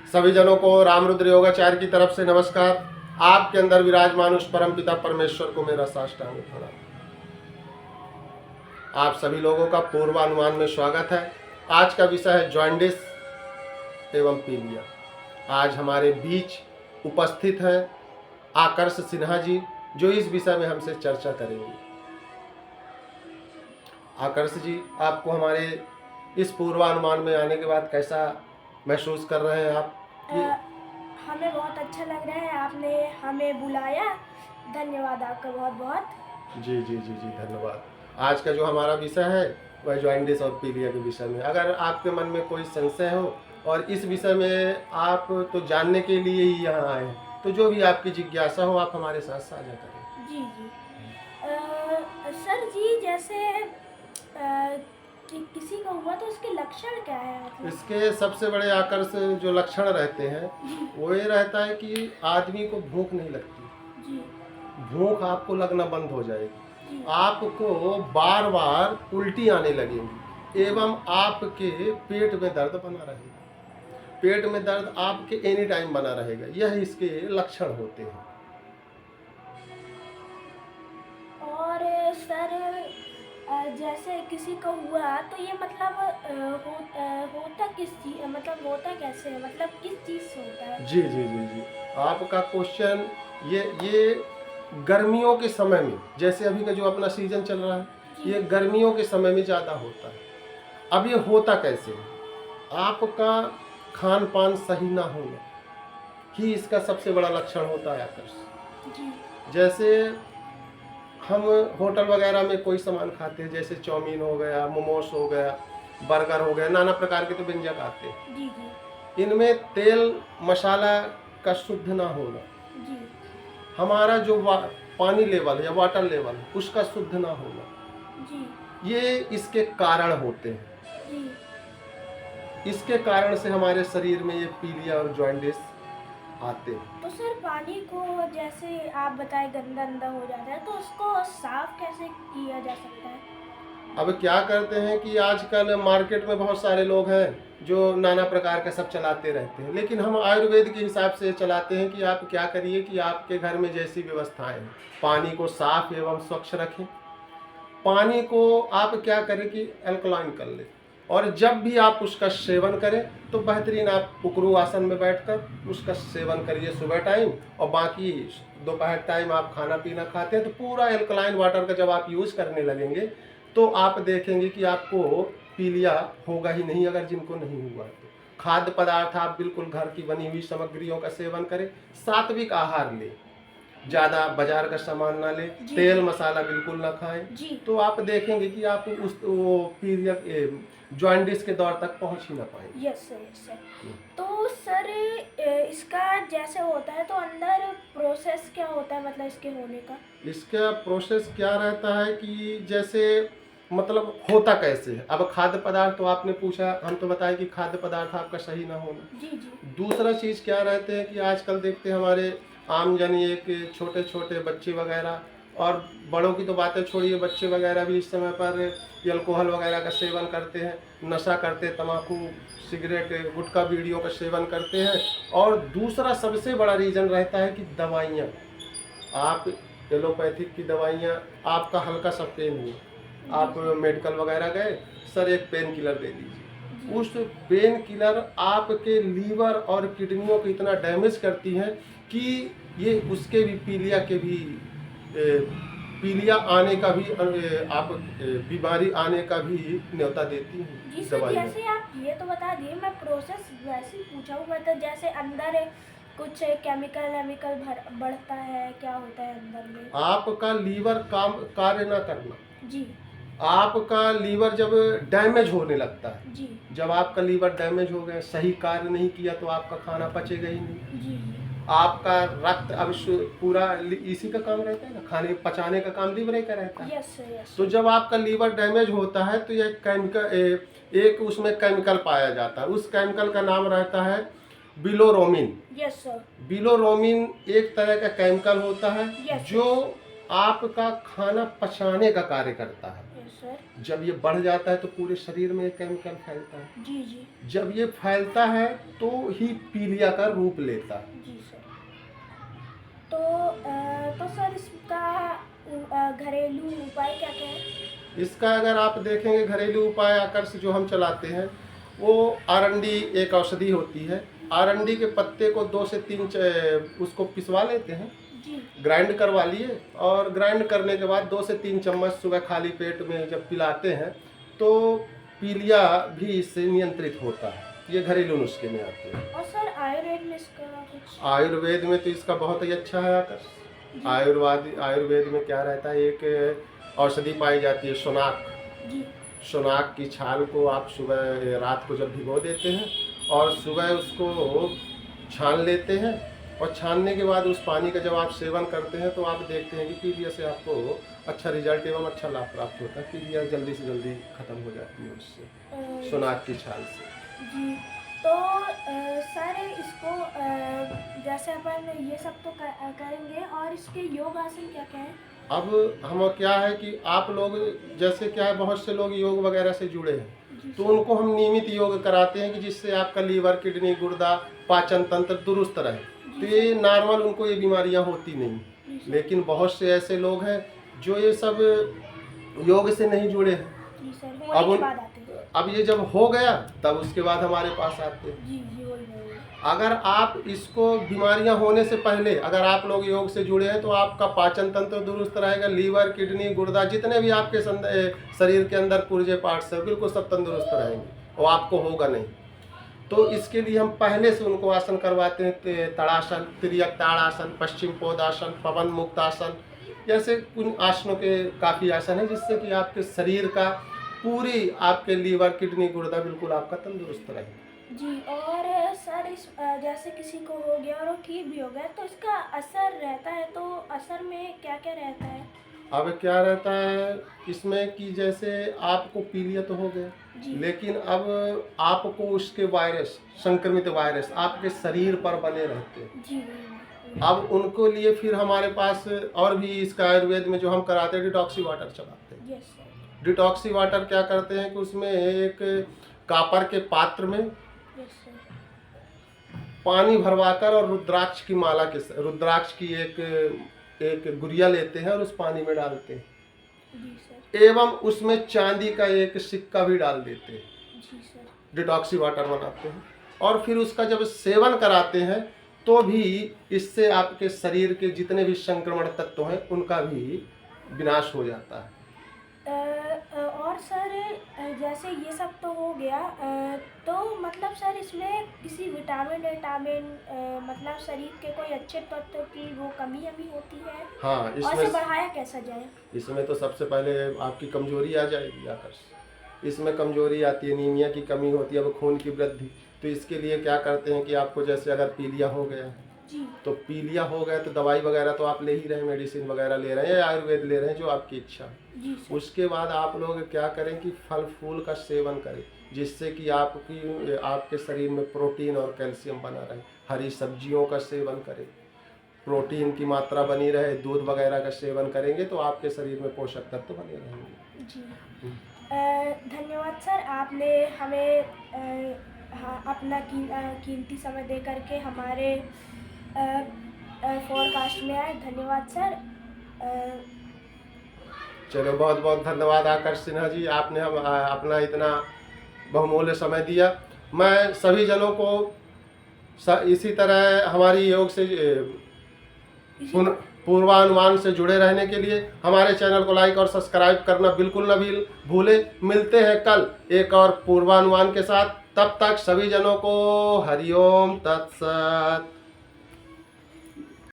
सभी जनों को रामरुद्र योगाचार्य की तरफ से नमस्कार। आपके अंदर विराजमान उस परम पिता परमेश्वर को मेरा साष्टांग प्रणाम। आप सभी लोगों का पूर्वानुमान में स्वागत है। आज का विषय है जॉन्डिस एवं पीलिया। आज हमारे बीच उपस्थित हैं आकर्ष सिन्हा जी, जो इस विषय में हमसे चर्चा करेंगे। आकर्ष जी, आपको हमारे इस पूर्वानुमान में आने के बाद कैसा महसूस कर रहे हैं आप? हमें बहुत अच्छा लग रहा है, आपने हमें बुलाया, धन्यवाद आपका बहुत बहुत। जी जी जी जी धन्यवाद। आज का जो हमारा विषय है वह जॉन्डिस और पीलिया के विषय में। अगर आपके मन में कोई संशय हो और इस विषय में आप तो जानने के लिए ही यहाँ आए हैं, तो जो भी आपकी जिज्ञासा हो आप हमारे साथ साझा करें। जी जी सर जी, जैसे कि किसी को हुआ तो उसके लक्षण क्या है? मतलब इसके सबसे बड़े आकर्ष जो लक्षण रहते हैं वो ये रहता है कि आदमी को भूख नहीं लगती जी। भूख आपको लगना बंद हो जाएगी, जी। आपको बार बार उल्टी आने लगेगी एवं आपके पेट में दर्द बना रहेगा। पेट में दर्द आपके एनी टाइम बना रहेगा। यह इसके लक्षण होते हैं। और सर, जैसे किसी को हुआ तो ये मतलब होता किस चीज, मतलब होता कैसे है, मतलब किस चीज से होता है? जी जी जी जी आपका क्वेश्चन ये गर्मियों के समय में, जैसे अभी का जो अपना सीजन चल रहा है, ये गर्मियों के समय में ज़्यादा होता है। अब ये होता कैसे है? आपका खान पान सही ना होना ही इसका सबसे बड़ा लक्षण होता है आकर्ष। जी। जैसे हम होटल वगैरह में कोई सामान खाते हैं, जैसे चाउमीन हो गया, मोमोस हो गया, बर्गर हो गया, नाना प्रकार के तो व्यंजन आते हैं। जी जी। इनमें तेल मसाला का शुद्ध ना होना, जी। हमारा जो पानी लेवल या वाटर लेवल उसका शुद्ध ना होना, जी। ये इसके कारण होते हैं। जी। इसके कारण से हमारे शरीर में ये पीलिया और जॉन्डिस आते हैं। तो सर, पानी को जैसे आप बताए गंदा अंदा हो जाता है, तो उसको साफ कैसे किया जा सकता है? अब क्या करते हैं कि आजकल मार्केट में बहुत सारे लोग हैं जो नाना प्रकार का सब चलाते रहते हैं, लेकिन हम आयुर्वेद के हिसाब से चलाते हैं कि आप क्या करिए कि आपके घर में जैसी व्यवस्थाएं हैं, पानी को साफ एवं स्वच्छ रखें। पानी को आप क्या करें कि एल्कलाइन कर लें, और जब भी आप उसका सेवन करें तो बेहतरीन आप उकरू आसन में बैठकर उसका सेवन करिए सुबह टाइम, और बाकी दोपहर टाइम आप खाना पीना खाते हैं तो पूरा एल्कलाइन वाटर का जब आप यूज़ करने लगेंगे तो आप देखेंगे कि आपको पीलिया होगा ही नहीं। अगर जिनको नहीं हुआ तो खाद्य पदार्थ आप बिल्कुल घर की बनी हुई सामग्रियों का सेवन करें, सात्विक आहार लें, ज़्यादा बाजार का सामान ना लें, तेल मसाला बिल्कुल ना खाएं, तो आप देखेंगे कि आप उस वो पीरियड जॉन्डिस के दौर तक पहुंच ही ना पाएंगे। Yes sir, yes sir. तो सर, इसका जैसे होता है तो अंदर प्रोसेस क्या होता है, मतलब इसके होने का? इसका प्रोसेस क्या रहता है कि जैसे मतलब होता कैसे है। अब खाद्य पदार्थ तो आपने पूछा, हम तो बताएं कि खाद्य पदार्थ आपका सही ना होना। जी जी। दूसरा चीज़ क्या रहते हैं कि आजकल देखते हैं हमारे आमजन ये कि छोटे छोटे बच्चे वगैरह, और बड़ों की तो बातें छोड़िए, बच्चे वगैरह भी इस समय पर अल्कोहल वगैरह का सेवन करते हैं, नशा करते हैं, तम्बाकू सिगरेट गुटखा बीड़ियों का सेवन करते हैं। और दूसरा सबसे बड़ा रीज़न रहता है कि दवाइयाँ, आप एलोपैथिक की दवाइयाँ, आपका हल्का सा पेन हुआ, आप मेडिकल वगैरह गए, सर एक पेन किलर दे दीजिए। उस पेन किलर आपके लीवर और किडनियों को इतना डैमेज करती हैं कि ये उसके भी पीलिया के भी पीलिया आने का भी आप बीमारी आने का भी न्योता देती हैं। जी सर, जैसे आप ये तो बता दिए, मैं प्रोसेस वैसे ही पूछा हूँ, मतलब जैसे अंदर कुछ केमिकल बढ़ता है, क्या होता है अंदर में? आपका लीवर काम कार्य ना करना। जी। आपका लीवर जब डैमेज होने लगता है, जी। जब आपका लीवर डैमेज हो गया, सही कार्य नहीं किया, तो आपका खाना पचेगा ही नहीं। जी। आपका रक्त अब पूरा इसी का काम रहता है ना, खाने पचाने का काम लीवर का रहता है। Yes sir, yes. तो जब आपका लीवर डैमेज होता है तो यह केमिकल एक उसमें केमिकल पाया जाता है। उस केमिकल का नाम रहता है बिलोरोमिन। Yes sir. बिलोरोमिन एक तरह का केमिकल होता है Yes, जो आपका खाना पचाने का कार्य करता है। Yes. सर। जब ये बढ़ जाता है तो पूरे शरीर में ये केमिकल फैलता है। जी जी जब ये फैलता है तो ही पीलिया का रूप लेता है। जी सर। तो सर इसका घरेलू उपाय क्या क्या है? इसका अगर आप देखेंगे घरेलू उपाय आकर्ष जो हम चलाते हैं वो आरंडी एक औषधि होती है। आरंडी के पत्ते को 2 से 3 उसको पिसवा लेते हैं, जी ग्राइंड करवा लिए, और ग्राइंड करने के बाद 2 से 3 चम्मच सुबह खाली पेट में जब पिलाते हैं तो पीलिया भी इससे नियंत्रित होता है। ये घरेलू नुस्खे में आते हैं। और सर आयुर्वेद में इसका कुछ? आयुर्वेद में तो इसका बहुत ही अच्छा है आकर्ष। आयुर्वेद में क्या रहता है, एक औषधि पाई जाती है सोनाक। जी सोनाक की छाल को आप सुबह रात को जब भिगो देते हैं और सुबह उसको छान लेते हैं, और छानने के बाद उस पानी का जब आप सेवन करते हैं तो आप देखते हैं कि पीलिया से आपको अच्छा रिजल्ट एवं अच्छा लाभ प्राप्त होता है। पीलिया जल्दी से जल्दी खत्म हो जाती है उससे, सोनाक की छाल से। जी। तो सर इसको जैसे अपन ये सब तो करेंगे, और इसके योग आसन क्या क्या है? अब हम क्या है कि आप लोग जैसे क्या है, बहुत से लोग योग वगैरह से जुड़े हैं तो उनको हम नियमित योग कराते हैं कि जिससे आपका लीवर, किडनी, गुर्दा, पाचन तंत्र दुरुस्त रहे। तो ये नॉर्मल उनको ये बीमारियां होती नहीं। लेकिन बहुत से ऐसे लोग हैं जो ये सब योग से नहीं जुड़े हैं। जी सर, अब होने के बाद आते हैं। अब ये जब हो गया तब उसके बाद हमारे पास आते हैं। जी जी वही वही। अगर आप इसको बीमारियां होने से पहले अगर आप लोग योग से जुड़े हैं तो आपका पाचन तंत्र दुरुस्त रहेगा, लीवर, किडनी, गुर्दा, जितने भी आपके शरीर के अंदर पुर्जे पार्ट्स हैं बिल्कुल सब तंदुरुस्त रहेंगे और आपको होगा नहीं। तो इसके लिए हम पहले से उनको आसन करवाते हैं, तड़ासन, तिर्यक ताड़ासन, पश्चिम पोदासन, पवन मुक्तासन, जैसे कुछ आसनों के काफ़ी आसन है जिससे कि आपके शरीर का पूरी आपके लीवर, किडनी, गुर्दा बिल्कुल आपका तंदुरुस्त रहेगा। जी। और सर इस जैसे किसी को हो गया और वो ठीक भी हो गया तो इसका असर रहता है, तो असर में क्या क्या रहता है? अब क्या रहता है इसमें कि जैसे आपको पीलिया तो हो गया, लेकिन अब आपको उसके वायरस, संक्रमित वायरस आपके शरीर पर बने रहते हैं। जी अब उनको लिए फिर हमारे पास और भी इसका आयुर्वेद में जो हम कराते हैं डिटॉक्सी वाटर चलाते हैं। Yes sir. डिटॉक्सी वाटर क्या करते हैं कि उसमें एक कापर के पात्र में यस सर। पानी भरवाकर और रुद्राक्ष की माला के रुद्राक्ष की एक गुड़िया लेते हैं और उस पानी में डालते हैं। जी सर। एवं उसमें चांदी का एक सिक्का भी डाल देते हैं। जी सर। डिटॉक्सी वाटर बनाते हैं और फिर उसका जब सेवन कराते हैं तो भी इससे आपके शरीर के जितने भी संक्रमण तत्व हैं उनका भी विनाश हो जाता है। और सर जैसे ये सब तो हो गया, तो मतलब सर इसमें किसी विटामिन मतलब शरीर के कोई अच्छे तत्व की वो कमी होती है? हाँ, और इसे बढ़ाया कैसा जाए? इसमें तो सबसे पहले आपकी कमजोरी आ जाएगी आकर्ष। इसमें कमजोरी आती है, नीमिया की कमी होती है, अब खून की वृद्धि। तो इसके लिए क्या करते हैं कि आपको जैसे अगर पीलिया हो गया है जी। तो पीलिया हो गया तो दवाई वगैरह तो आप ले ही रहे हैं, मेडिसिन वगैरह ले रहे हैं या आयुर्वेद ले रहे हैं, जो आपकी इच्छा है। जी सर। उसके बाद आप लोग क्या करें कि फल फूल का सेवन करें जिससे कि आपके शरीर में प्रोटीन और कैल्शियम बना रहे। हरी सब्जियों का सेवन करें, प्रोटीन की मात्रा बनी रहे। दूध वगैरह का सेवन करेंगे तो आपके शरीर में पोषक तत्व बने रहेंगे। जी। धन्यवाद सर, आपने हमें अपना कीमती समय दे करके हमारे पॉडकास्ट में आए। धन्यवाद सर। चलो, बहुत बहुत धन्यवाद आकर्ष सिन्हा जी, आपने हम अपना इतना बहुमूल्य समय दिया। मैं सभी जनों को इसी तरह हमारी योग से पूर्वानुमान से जुड़े रहने के लिए हमारे चैनल को लाइक और सब्सक्राइब करना बिल्कुल न भूले। मिलते हैं कल एक और पूर्वानुमान के साथ। तब तक सभी जनों को हरिओम तत्सत।